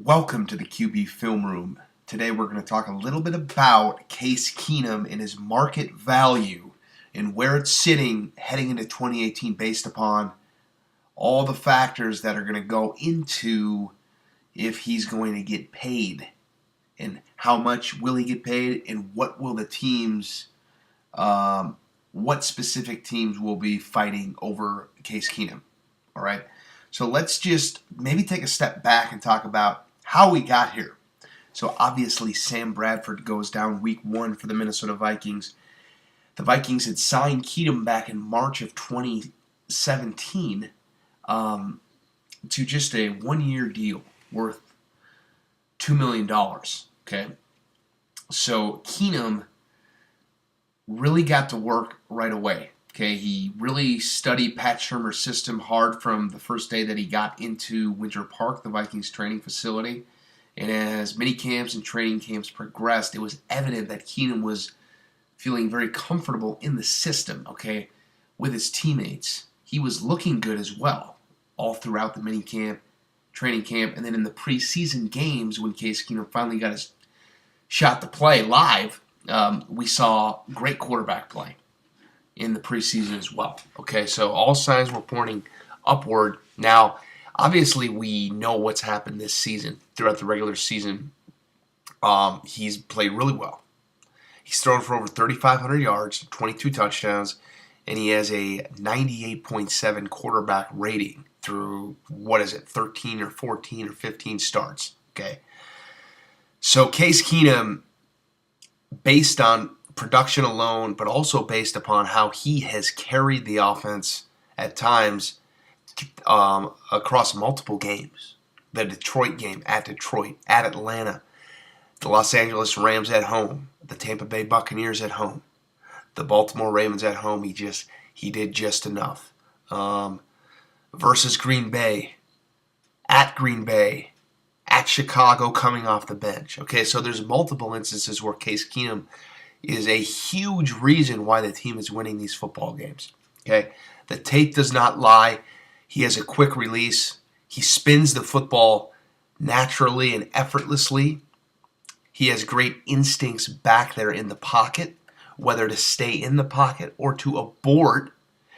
Welcome to the QB Film Room. Today we're going to talk a little bit about Case Keenum and his market value and where it's sitting heading into 2018 based upon all the factors that are going to go into if he's going to get paid and how much will he get paid and what will the teams, what specific teams will be fighting over Case Keenum. All right. So let's just maybe take a step back and talk about how we got here. So obviously Sam Bradford goes down week 1 for the Minnesota Vikings. The Vikings had signed Keenum back in March of 2017 to just a 1-year deal worth $2 million. Okay, so Keenum really got to work right away. Okay, he really studied Pat Shurmur's system hard from the first day that he got into Winter Park, the Vikings training facility. And as mini camps and training camps progressed, it was evident that Keenum was feeling very comfortable in the system, okay, with his teammates. He was looking good as well, all throughout the mini camp, training camp, and then in the preseason games when Case Keenum finally got his shot to play live, we saw great quarterback play in the preseason as well. Okay, so all signs were pointing upward. Now, obviously, we know what's happened this season. Throughout the regular season, he's played really well. He's thrown for over 3,500 yards, 22 touchdowns, and he has a 98.7 quarterback rating through, 13 or 14 or 15 starts. Okay, so Case Keenum, based on production alone, but also based upon how he has carried the offense at times across multiple games. The Detroit game at Detroit, at Atlanta, the Los Angeles Rams at home, the Tampa Bay Buccaneers at home, the Baltimore Ravens at home. He did just enough. Versus Green Bay, at Chicago coming off the bench. Okay, so there's multiple instances where Case Keenum is a huge reason why the team is winning these football games. Okay, the tape does not lie. He has a quick release. He spins the football naturally and effortlessly. He has great instincts back there in the pocket, whether to stay in the pocket or to abort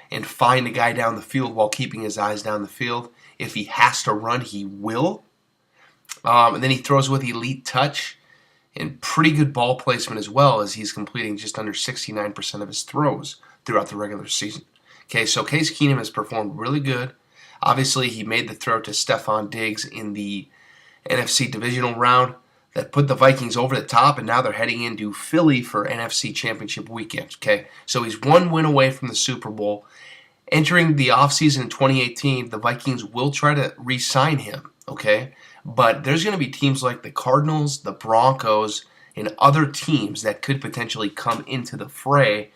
and find a guy down the field while keeping his eyes down the field. If he has to run, he will. And then he throws with elite touch and pretty good ball placement as well, as he's completing just under 69% of his throws throughout the regular season. Okay, so Case Keenum has performed really good. Obviously, he made the throw to Stephon Diggs in the NFC divisional round that put the Vikings over the top, and now they're heading into Philly for NFC Championship weekend. Okay, so he's one win away from the Super Bowl. Entering the offseason in 2018, the Vikings will try to re-sign him, okay? But there's going to be teams like the Cardinals, the Broncos, and other teams that could potentially come into the fray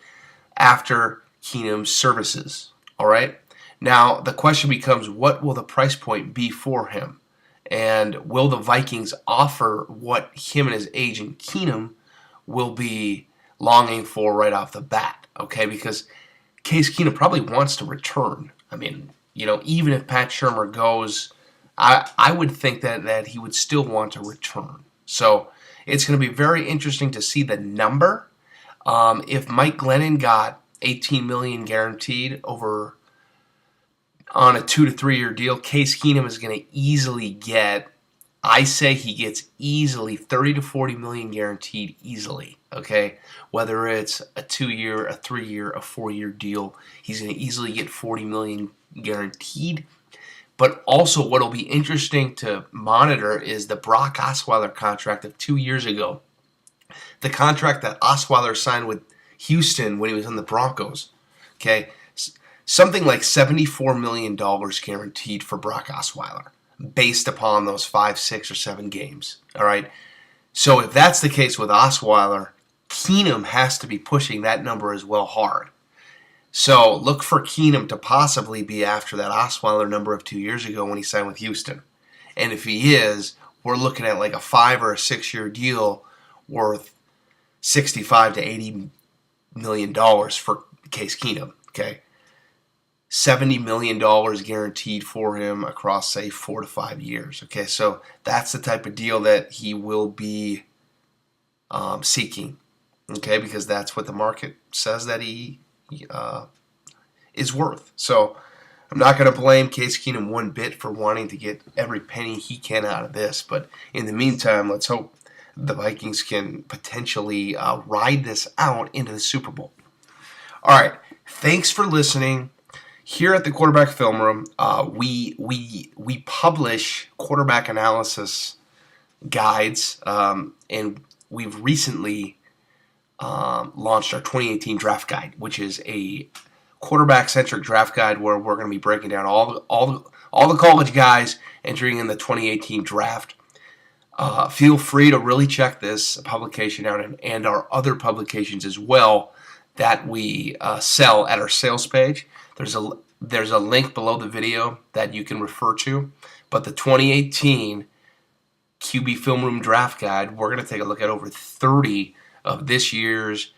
after Keenum's services, all right? Now, the question becomes, what will the price point be for him? And will the Vikings offer what him and his agent Keenum will be longing for right off the bat, okay? Because Case Keenum probably wants to return. I mean, even if Pat Shurmur goes, I would think that he would still want to return. So it's going to be very interesting to see the number. If Mike Glennon got $18 million guaranteed on a 2 to 3 year deal, Case Keenum is going to easily get, I say he gets easily $30 to $40 million guaranteed easily. Okay, whether it's a 2-year, a 3-year, a 4-year deal, he's going to easily get $40 million guaranteed. But also what will be interesting to monitor is the Brock Osweiler contract of 2 years ago. The contract that Osweiler signed with Houston when he was on the Broncos. Okay, something like $74 million guaranteed for Brock Osweiler based upon those 5, 6, or 7 games. All right. So if that's the case with Osweiler, Keenum has to be pushing that number as well hard. So look for Keenum to possibly be after that Osweiler number of 2 years ago when he signed with Houston. And if he is, we're looking at like a 5 or a 6 year deal worth $65 to $80 million for Case Keenum. Okay. $70 million guaranteed for him across, say, 4 to 5 years. Okay, so that's the type of deal that he will be seeking. Okay, because that's what the market says that he is worth. So I'm not going to blame Case Keenum one bit for wanting to get every penny he can out of this. But in the meantime, let's hope the Vikings can potentially ride this out into the Super Bowl. All right, thanks for listening. Here at the Quarterback Film Room, we publish quarterback analysis guides, and we've recently launched our 2018 draft guide, which is a quarterback-centric draft guide where we're going to be breaking down all the college guys entering in the 2018 draft. Feel free to really check this publication out and our other publications as well that we sell at our sales page. There's a link below the video that you can refer to. But the 2018 QB Film Room Draft Guide, we're going to take a look at over 30 of this year's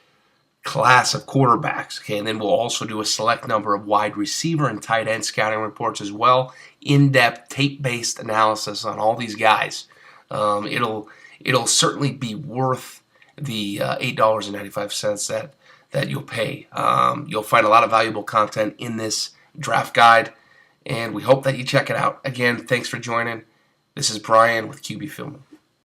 class of quarterbacks. Okay, and then we'll also do a select number of wide receiver and tight end scouting reports as well. In-depth, tape-based analysis on all these guys. It'll certainly be worth the $8.95 that you'll pay. You'll find a lot of valuable content in this draft guide, and we hope that you check it out. Again, thanks for joining. This is Brian with QB Filming.